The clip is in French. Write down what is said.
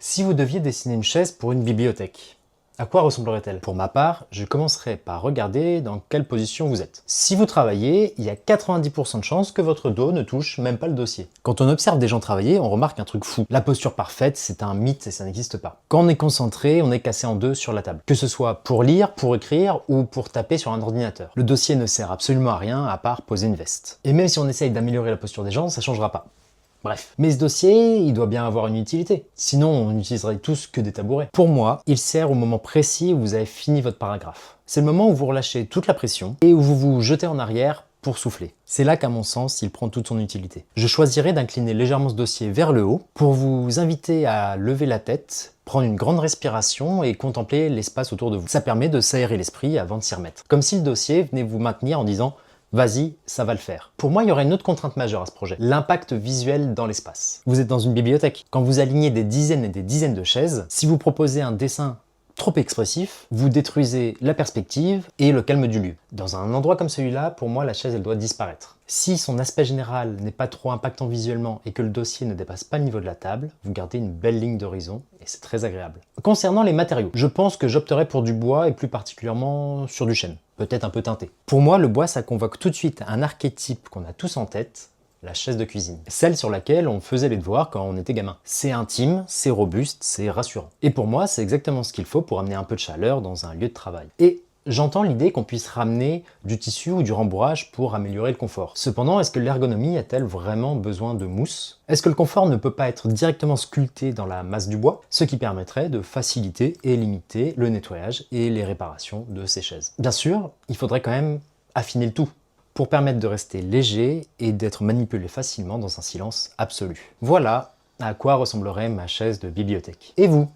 Si vous deviez dessiner une chaise pour une bibliothèque, à quoi ressemblerait-elle? Pour ma part, je commencerai par regarder dans quelle position vous êtes. Si vous travaillez, il y a 90% de chances que votre dos ne touche même pas le dossier. Quand on observe des gens travailler, on remarque un truc fou. La posture parfaite, c'est un mythe et ça n'existe pas. Quand on est concentré, on est cassé en deux sur la table. Que ce soit pour lire, pour écrire ou pour taper sur un ordinateur. Le dossier ne sert absolument à rien à part poser une veste. Et même si on essaye d'améliorer la posture des gens, ça changera pas. Bref. Mais ce dossier, il doit bien avoir une utilité. Sinon, on n'utiliserait tous que des tabourets. Pour moi, il sert au moment précis où vous avez fini votre paragraphe. C'est le moment où vous relâchez toute la pression et où vous vous jetez en arrière pour souffler. C'est là qu'à mon sens, il prend toute son utilité. Je choisirais d'incliner légèrement ce dossier vers le haut pour vous inviter à lever la tête, prendre une grande respiration et contempler l'espace autour de vous. Ça permet de s'aérer l'esprit avant de s'y remettre. Comme si le dossier venait vous maintenir en disant vas-y, ça va le faire. Pour moi, il y aurait une autre contrainte majeure à ce projet, l'impact visuel dans l'espace. Vous êtes dans une bibliothèque. Quand vous alignez des dizaines et des dizaines de chaises, si vous proposez un dessin trop expressif, vous détruisez la perspective et le calme du lieu. Dans un endroit comme celui-là, pour moi, la chaise, elle doit disparaître. Si son aspect général n'est pas trop impactant visuellement et que le dossier ne dépasse pas le niveau de la table, vous gardez une belle ligne d'horizon et c'est très agréable. Concernant les matériaux, je pense que j'opterais pour du bois et plus particulièrement sur du chêne, peut-être un peu teinté. Pour moi, le bois, ça convoque tout de suite un archétype qu'on a tous en tête, la chaise de cuisine. Celle sur laquelle on faisait les devoirs quand on était gamin. C'est intime, c'est robuste, c'est rassurant. Et pour moi, c'est exactement ce qu'il faut pour amener un peu de chaleur dans un lieu de travail. Et j'entends l'idée qu'on puisse ramener du tissu ou du rembourrage pour améliorer le confort. Cependant, est-ce que l'ergonomie a-t-elle vraiment besoin de mousse? Est-ce que le confort ne peut pas être directement sculpté dans la masse du bois? Ce qui permettrait de faciliter et limiter le nettoyage et les réparations de ces chaises. Bien sûr, il faudrait quand même affiner le tout, pour permettre de rester léger et d'être manipulé facilement dans un silence absolu. Voilà à quoi ressemblerait ma chaise de bibliothèque. Et vous?